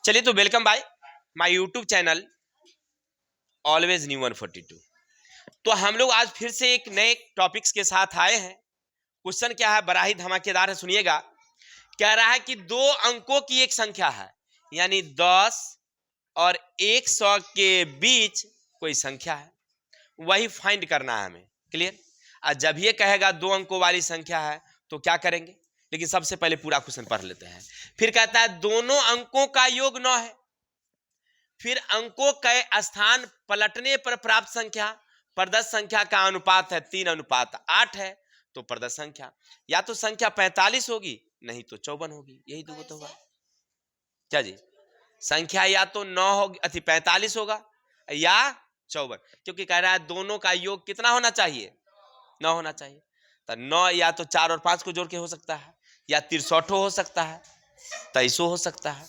चलिए तो welcome by my YouTube channel always new 142। तो हम लोग आज फिर से एक नए टॉपिक्स के साथ आए हैं। क्वेश्चन क्या है, बड़ा ही धमाकेदार है, सुनिएगा। कह रहा है कि दो अंकों की एक संख्या है, यानी 10 और 100 के बीच कोई संख्या है, वही फाइंड करना है हमें। क्लियर? और जब ये कहेगा दो अंकों वाली संख्या है तो क्या करेंगे, लेकिन सबसे पहले पूरा क्वेश्चन पढ़ लेते हैं। फिर कहता है दोनों अंकों का योग 9 है, फिर अंकों के स्थान पलटने पर प्राप्त संख्या प्रदत्त संख्या का अनुपात है 3:8 है। तो प्रदत्त संख्या या तो संख्या 45 होगी, नहीं तो 54 होगी। यही दो तो होगा क्या जी? संख्या या तो 9 होगी, 45 होगा या 54, क्योंकि कह रहा है दोनों का योग कितना होना चाहिए, 9 होना चाहिए। तो 9 या तो 4 और 5 को जोड़ के हो सकता है, या 63 हो सकता है, 23 हो सकता है,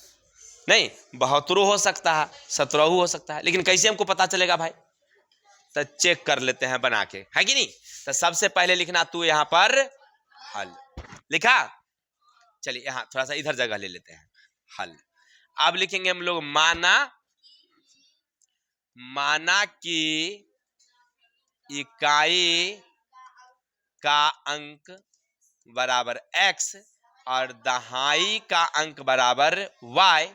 नहीं 72 हो सकता है, 17 हो सकता है। लेकिन कैसे हमको पता चलेगा भाई? तो चेक कर लेते हैं बना के, है कि नहीं। तो सबसे पहले लिखना तू यहाँ पर हल लिखा। चलिए यहाँ थोड़ा सा इधर जगह ले लेते हैं, हल। अब लिखेंगे हम लोग माना कि इकाई का अंक बराबर x और दहाई का अंक बराबर y।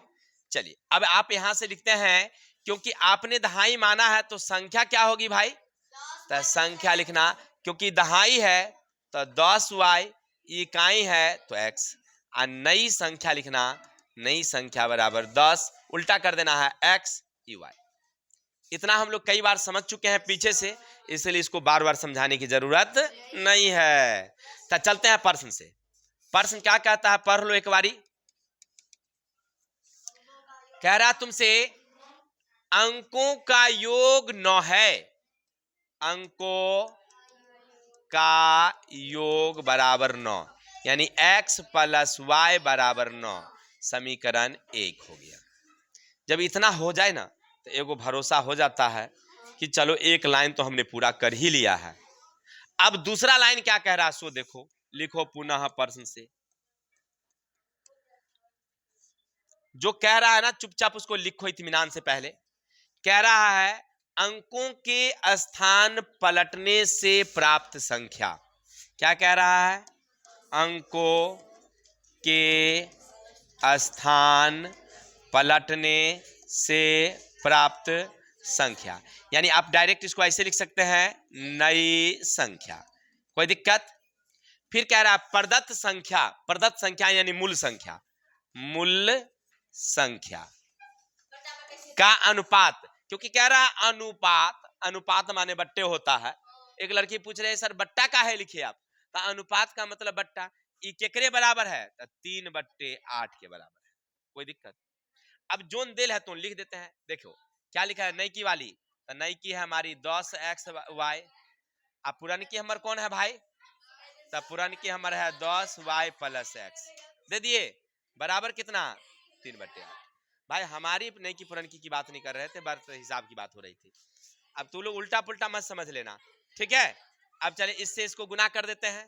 चलिए अब आप यहां से लिखते हैं, क्योंकि आपने दहाई माना है तो संख्या क्या होगी भाई? तो संख्या लिखना, क्योंकि दहाई है तो 10y, इकाई है तो x, और नई संख्या लिखना, नई संख्या बराबर 10, उल्टा कर देना है x y। इतना हम लोग कई बार समझ चुके हैं पीछे से, इसलिए इसको बार बार समझाने की जरूरत नहीं है। तो चलते हैं प्रश्न से। प्रश्न क्या कहता है, पढ़ लो एक बारी। कह रहा तुमसे अंकों का योग 9 है, अंकों का योग बराबर 9, यानी x + y बराबर 9, समीकरण 1 हो गया। जब इतना हो जाए ना तो एगो भरोसा हो जाता है कि चलो एक लाइन तो हमने पूरा कर ही लिया है। अब दूसरा लाइन क्या कह रहा है सो देखो, लिखो पुनः प्रश्न से। जो कह रहा है ना चुपचाप उसको लिखो इत्मीनान से पहले। कह रहा है अंकों के स्थान पलटने से प्राप्त संख्या। क्या कह रहा है? अंकों के स्थान पलटने से प्राप्त संख्या, यानी आप डायरेक्ट इसको ऐसे लिख सकते हैं, नई संख्या। कोई दिक्कत? फिर कह रहा है प्रदत्त संख्या यानी मूल संख्या, मूल संख्या का अनुपात, क्योंकि कह रहा है अनुपात माने बट्टे होता है। एक लड़की पूछ रही है सर बट्टा काहे लिखे आप? तो अनुपात का मतलब बट्टा। ई केकरे बराबर है? तो 3/8 के बराबर है। कोई दिक्कत? अब जोन देल है तो लिख देते हैं। देखो क्या लिखा है नई की वाली, तो नई की है हमारी 10xy। अब पुरानी की हमारे कौन है भाई? तो पुरानी की हमारे है 10y + x। दे दिए बराबर कितना? 3/8। भाई हमारी नई की पुरानी की बात नहीं कर रहे थे, बात हिसाब की बात हो रही थी। अब तू लोग उल्टा पुल्टा मत समझ लेना, ठीक है। अब चले इससे इसको गुना कर देते हैं।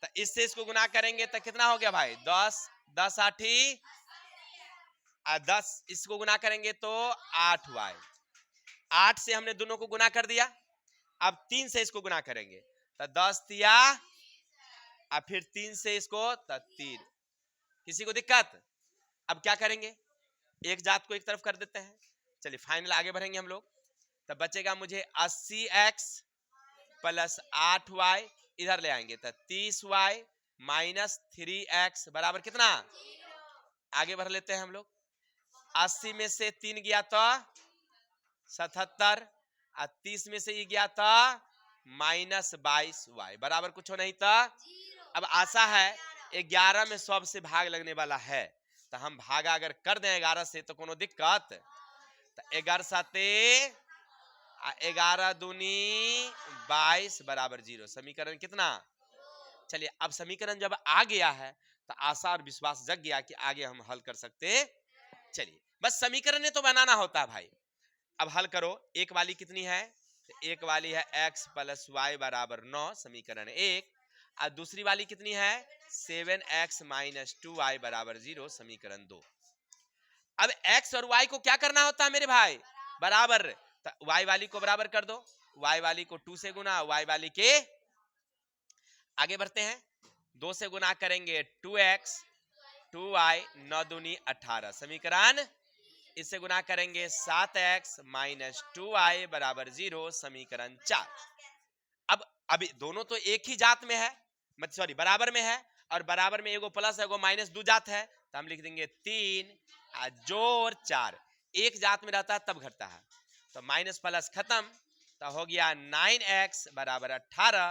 तो इससे इसको गुना करेंगे तो कितना हो गया भाई? 10 8 10, इसको गुना करेंगे तो 8y। 8 से हमने दोनों को गुना कर दिया। अब 3 से इसको गुना करेंगे तो 10 तिया, और फिर 3 से इसको तो 3। किसी को दिक्कत? अब क्या करेंगे, एक जात को एक तरफ कर देते हैं। चलिए फाइनल आगे बढ़ेंगे हम लोग। तब बचेगा मुझे 80x + 8y, इधर ले आएंगे तो 30y - 3x बराबर कितना? आगे बढ़ लेते हैं हम लोग। 80 में से 3 गया तो 77, और 30 में से ये गया तो -22y बराबर कुछ हो नहीं तो। अब आशा है 11 में 100 से भाग लगने वाला है, तो हम भागा अगर कर दें 11 से तो कोनो दिक्कत? तो 11 साते 11 दूनी 22 बराबर 0, समीकरण कितना? चलिए अब समीकरण जब आ गया है तो आशा और विश्वास जग गया कि आगे हम हल कर सकते। चलिए बस समीकरण तो बनाना होता है भाई। अब हल करो। एक वाली कितनी है? तो एक वाली है x + y बराबर 9, समीकरण 1। और दूसरी वाली कितनी है? 7x - 2y बराबर 0, समीकरण 2। अब x और y को क्या करना होता है मेरे भाई, बराबर। तो y वाली को बराबर कर दो, y वाली को 2 से गुना, y वाली के आगे बढ़ते हैं, 2 से गुना करेंगे 2x 2y 9 दूनी 18 समीकरण, इससे गुना करेंगे 7x माइनस 2y बराबर 0 समीकरण 4। अब अभी दोनों तो एक ही जात में है, मतलब सॉरी बराबर में है, और बराबर में एगो प्लस है एगो माइनस, दो जात है, तो हम लिख देंगे 3 जोड़ 4, एक जात में रहता है तब घटता है, तो माइनस प्लस खत्म, तो हो गया 9x बराबर 18,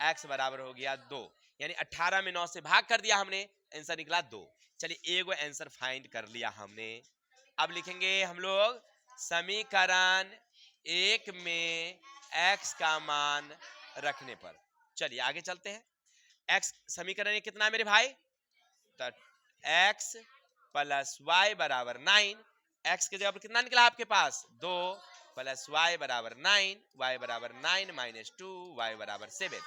x बराबर हो गया 2, यानी 18 में 9 से भाग कर दिया हमने, आंसर निकला 2। चलिए एगो आंसर फाइंड कर लिया हमने। अब लिखेंगे हम लोग समीकरण 1 में x का मान रखने पर। चलिए आगे चलते हैं। x समीकरण ये कितना मेरे भाई, तो x प्लस वाई बराबर 9, x के जगह पर कितना निकला आपके पास 2 प्लस वाई बराबर 9, वाई बराबर 9 माइनस 2, वाई बराबर 7।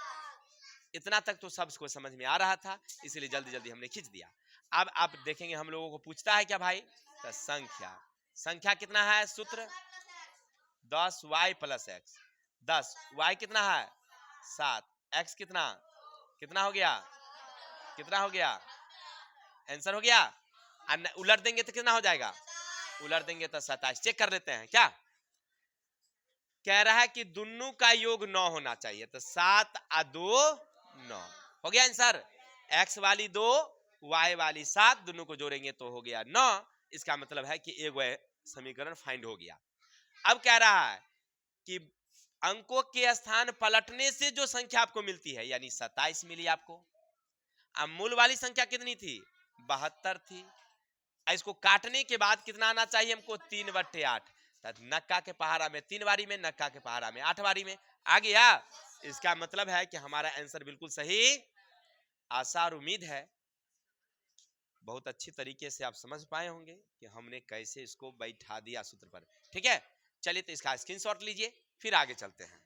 इतना तक तो सबको समझ में आ रहा था, इसलिए जल्दी जल्दी हमने खींच दिया। अब आप देखेंगे हम लोगों को पूछता है क्या भाई, तो संख्या, संख्या कितना है सूत्र 10y प्लस x, 10y कितना है 7, x कितना कितना हो गया, कितना हो गया, आंसर हो गया। उलट देंगे तो कितना हो जाएगा, उलट देंगे तो 27। चेक कर लेते हैं क्या कह रहा है कि दोनों का योग 9 होना चाहिए, तो 7 और 2 9 हो गया आंसर। x वाली 2 y वाली 7 दोनों को जोड़ेंगे तो हो गया 9, इसका मतलब है कि एक समीकरण फाइंड हो गया। अब कह रहा है कि अंकों के स्थान पलटने से जो संख्या आपको मिलती है, यानी 27 मिली आपको। अब मूल वाली संख्या कितनी थी 72 थी, इसको काटने के बाद कितना आना चाहिए हमको 3/8, नक्का के पहाड़ा में 3 बारी में, नक्का के पहाड़ा में 8 बारी में आ गया। इसका मतलब है कि हमारा आंसर बिल्कुल सही। आशा और उम्मीद है बहुत अच्छी तरीके से आप समझ पाए होंगे कि हमने कैसे इसको बैठा दिया सूत्र पर। ठीक है, चलिए तो इसका स्क्रीनशॉट लीजिए, फिर आगे चलते हैं।